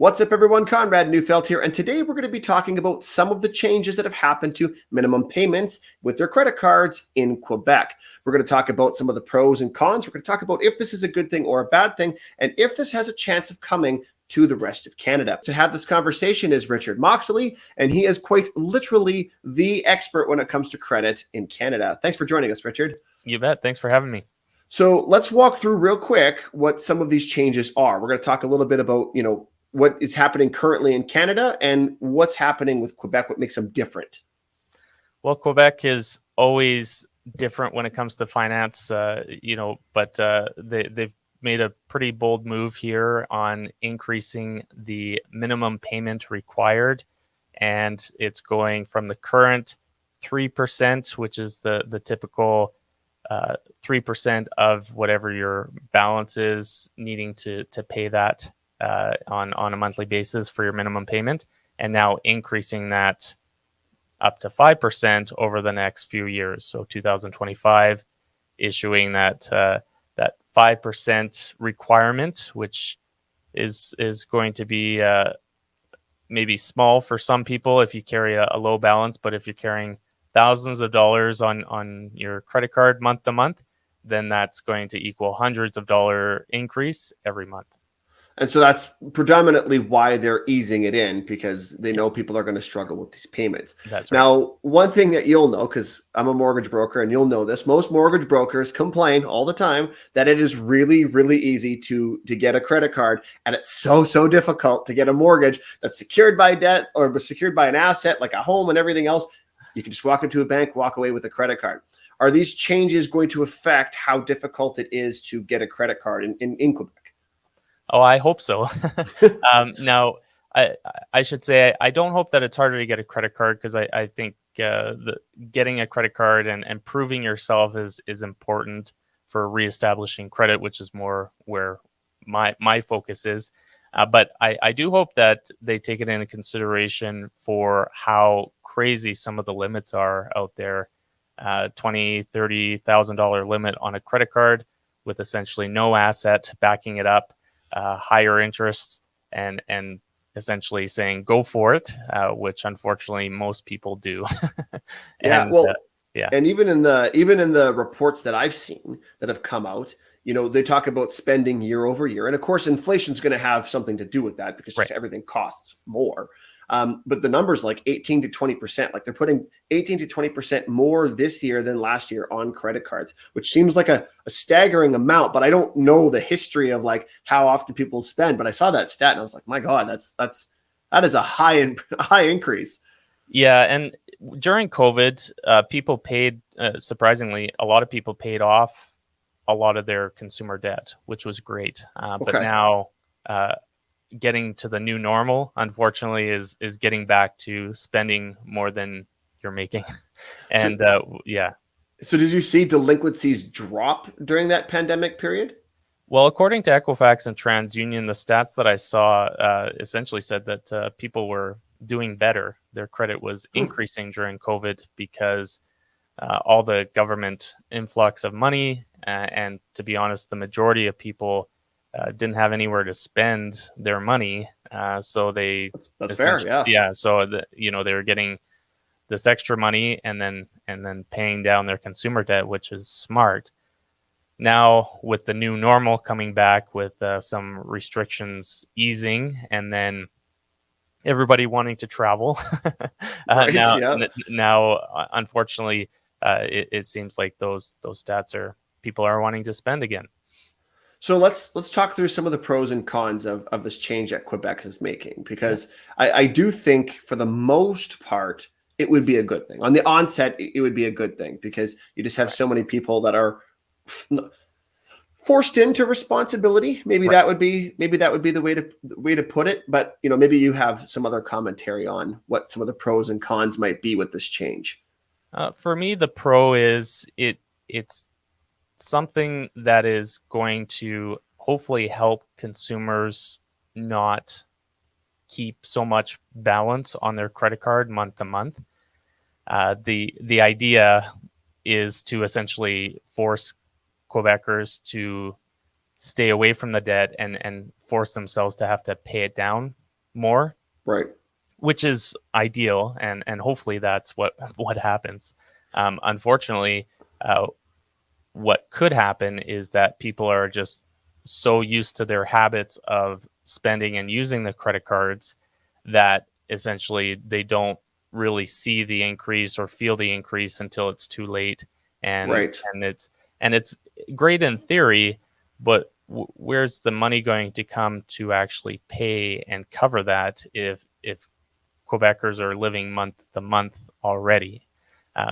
What's up, everyone? Conrad Neufeld here, and today we're going to be talking about some of the changes that have happened to minimum payments with their credit cards in Quebec. We're going to talk about some of the pros and cons. We're going to talk about if this is a good thing or a bad thing, and if this has a chance of coming to the rest of Canada. To have this conversation is Richard Moxley, and he is quite literally the expert when it comes to credit in Canada. Thanks for joining us, Richard. You bet. Thanks for having me. So let's walk through real quick what some of these changes are. We're going to talk a little bit about, what is happening currently in Canada and what's happening with Quebec, what makes them different. Well, Quebec is always different when it comes to finance, but they've made a pretty bold move here on increasing the minimum payment required. And it's going from the current 3%, which is the typical 3% of whatever your balance is, needing to pay that on a monthly basis for your minimum payment, and now increasing that up to 5% over the next few years. So 2025 issuing that 5% requirement, which is going to be maybe small for some people if you carry a low balance, but if you're carrying thousands of dollars on your credit card month to month, then that's going to equal hundreds of dollar increase every month. And so that's predominantly why they're easing it in, because they know people are going to struggle with these payments. That's right. Now, one thing that you'll know, because I'm a mortgage broker and you'll know this, most mortgage brokers complain all the time that it is really, really easy to get a credit card. And it's so difficult to get a mortgage that's secured by debt or secured by an asset like a home and everything else. You can just walk into a bank, walk away with a credit card. Are these changes going to affect how difficult it is to get a credit card in Quebec? Oh, I hope so. Now, I should say I don't hope that it's harder to get a credit card, because I think getting a credit card and proving yourself is important for reestablishing credit, which is more where my focus is. But I do hope that they take it into consideration for how crazy some of the limits are out there. $20,000, $30,000 limit on a credit card with essentially no asset backing it up. Higher interests and essentially saying go for it, which unfortunately most people do. And even in the reports that I've seen that have come out, they talk about spending year over year, and of course inflation is going to have something to do with that, because just everything costs more. But the numbers like 18 to 20%, like they're putting 18 to 20% more this year than last year on credit cards, which seems like a staggering amount. But I don't know the history of like how often people spend. But I saw that stat and I was like, my God, that is a high increase. Yeah, and during COVID, people paid surprisingly, a lot of people paid off a lot of their consumer debt, which was great. But now, getting to the new normal, unfortunately, is getting back to spending more than you're making. And So did you see delinquencies drop during that pandemic period? Well, according to Equifax and TransUnion, the stats that I saw essentially said that people were doing better. Their credit was increasing during COVID because all the government influx of money, and to be honest, the majority of people didn't have anywhere to spend their money, so they that's fair, yeah. So they were getting this extra money and then paying down their consumer debt, which is smart. Now with the new normal coming back, with some restrictions easing, and then everybody wanting to travel, now unfortunately, it seems like those stats are people are wanting to spend again. So let's talk through some of the pros and cons of this change that Quebec is making, because I do think for the most part it would be a good thing. On the onset, it would be a good thing, because you just have so many people that are forced into responsibility. Maybe that would be the way to put it. But maybe you have some other commentary on what some of the pros and cons might be with this change. For me, the pro is it's something that is going to hopefully help consumers not keep so much balance on their credit card month to month. The idea is to essentially force Quebecers to stay away from the debt and force themselves to have to pay it down more, Right. which is ideal, and hopefully that's what happens. Unfortunately, what could happen is that people are just so used to their habits of spending and using the credit cards that essentially they don't really see the increase or feel the increase until it's too late. And Right. it's great in theory, but where's the money going to come to actually pay and cover that if Quebecers are living month to month already?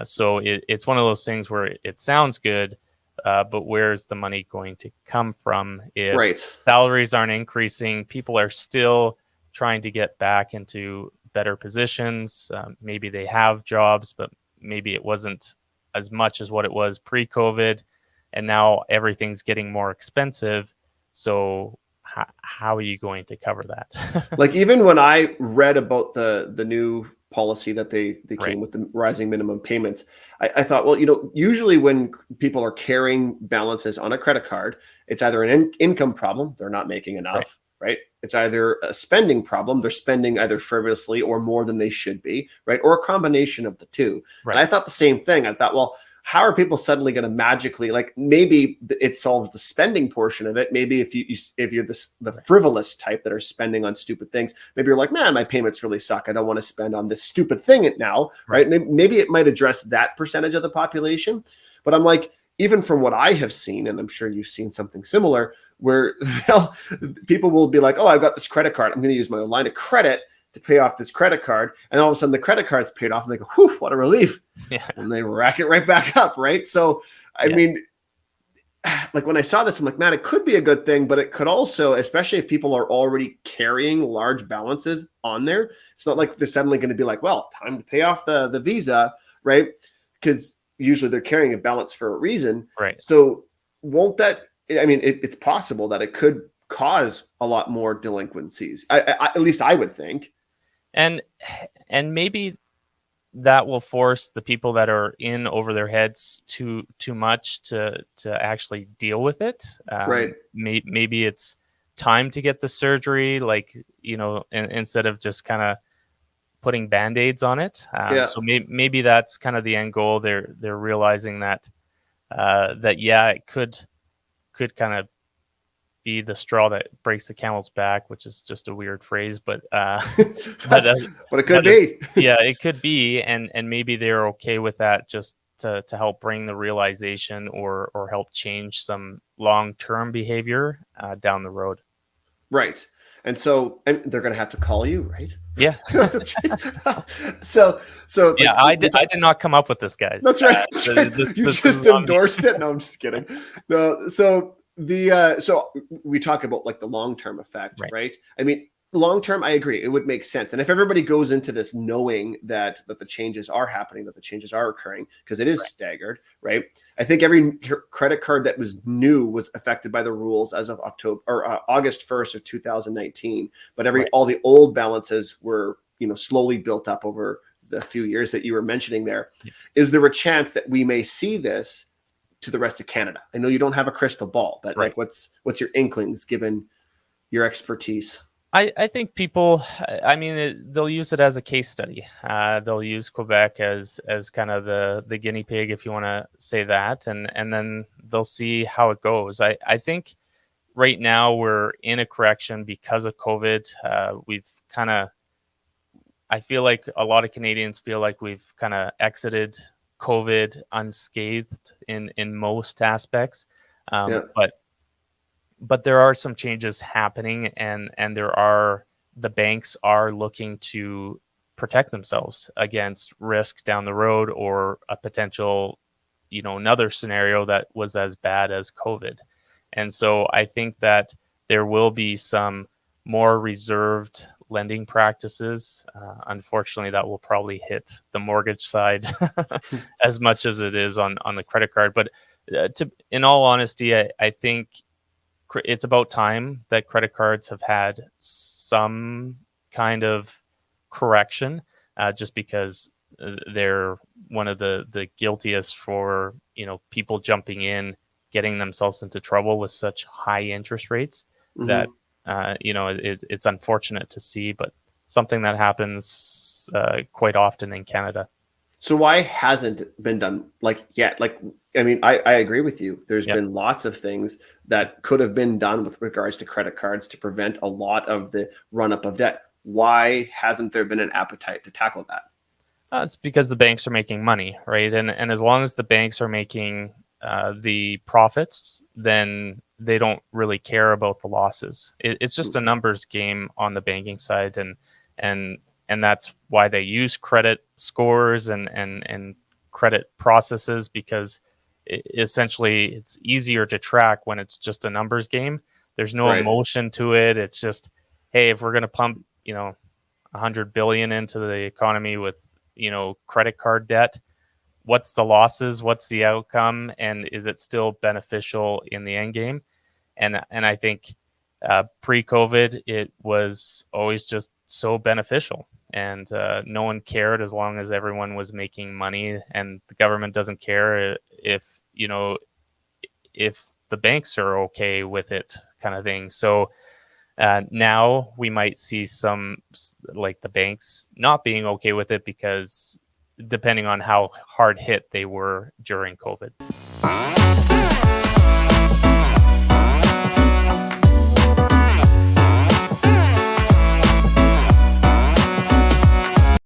So it's one of those things where it sounds good, but where's the money going to come from if Right. salaries aren't increasing? People are still trying to get back into better positions. Maybe they have jobs, but maybe it wasn't as much as what it was pre-COVID, and now everything's getting more expensive. So how are you going to cover that? Like, even when I read about the new policy that they Right. came with, the rising minimum payments, I thought, well, usually when people are carrying balances on a credit card, it's either an income problem, they're not making enough, right? It's either a spending problem, they're spending either frivolously or more than they should be, right? Or a combination of the two. Right. And I thought the same thing. I thought, well, how are people suddenly going to magically, like, maybe it solves the spending portion of it. Maybe if you're the frivolous type that are spending on stupid things, maybe you're like, man, my payments really suck, I don't want to spend on this stupid thing now, right? Maybe it might address that percentage of the population. But I'm like, even from what I have seen, and I'm sure you've seen something similar, where people will be like, oh, I've got this credit card, I'm going to use my line of credit to pay off this credit card, and all of a sudden the credit card's paid off, and they go, whew, what a relief. Yeah. And they rack it right back up, right? So, I mean, like, when I saw this, I'm like, man, it could be a good thing, but it could also, especially if people are already carrying large balances on there, it's not like they're suddenly going to be like, well, time to pay off the Visa, right? Because usually they're carrying a balance for a reason. Right. So won't that, I mean, it's possible that it could cause a lot more delinquencies. At least I would think. And maybe that will force the people that are in over their heads too much to actually deal with it. Right. Maybe it's time to get the surgery, like, instead of just kind of putting band-aids on it. So maybe that's kind of the end goal. They're realizing that it could kind of be the straw that breaks the camel's back, which is just a weird phrase, but but it could be. It could be, and maybe they're okay with that, just to help bring the realization or help change some long-term behavior down the road. Right. And so they're going to have to call you, right? Yeah. That's right. So yeah, I did not come up with this, guys. That's right. You just endorsed it. No, I'm just kidding. No. So so we talk about, like, the long-term effect, right? I mean, long-term, I agree, it would make sense. And if everybody goes into this knowing that the changes are happening, that the changes are occurring, because it is staggered, right? I think every credit card that was new was affected by the rules as of August 1st of 2019. But all the old balances were, slowly built up over the few years that you were mentioning there. Yeah. Is there a chance that we may see this to the rest of Canada? I know you don't have a crystal ball, but like, what's your inklings given your expertise? I think people, I mean, they'll use it as a case study. They'll use Quebec as kind of the guinea pig, if you want to say that, and then they'll see how it goes. I think right now we're in a correction because of COVID. We've kind of, I feel like a lot of Canadians feel like we've kind of exited COVID unscathed in most aspects, but there are some changes happening, and the banks are looking to protect themselves against risk down the road, or a potential, another scenario that was as bad as COVID. And so I think that there will be some more reserved lending practices. Unfortunately, that will probably hit the mortgage side as much as it is on the credit card. But in all honesty, I think it's about time that credit cards have had some kind of correction, just because they're one of the guiltiest for, people jumping in, getting themselves into trouble with such high interest rates, that it's unfortunate to see, but something that happens quite often in Canada. So why hasn't been done yet? I mean, I agree with you. There's been lots of things that could have been done with regards to credit cards to prevent a lot of the run up of debt. Why hasn't there been an appetite to tackle that? It's because the banks are making money, right? And as long as the banks are making the profits, then they don't really care about the losses. It's just a numbers game on the banking side, and that's why they use credit scores and credit processes, because essentially it's easier to track when it's just a numbers game. There's no emotion to it. It's just, hey, if we're going to pump 100 billion into the economy with credit card debt, what's the losses, what's the outcome, and is it still beneficial in the end game? And I think pre-COVID it was always just so beneficial, and no one cared as long as everyone was making money, and the government doesn't care if the banks are okay with it, kind of thing. So now we might see some, like the banks not being okay with it, because depending on how hard hit they were during COVID.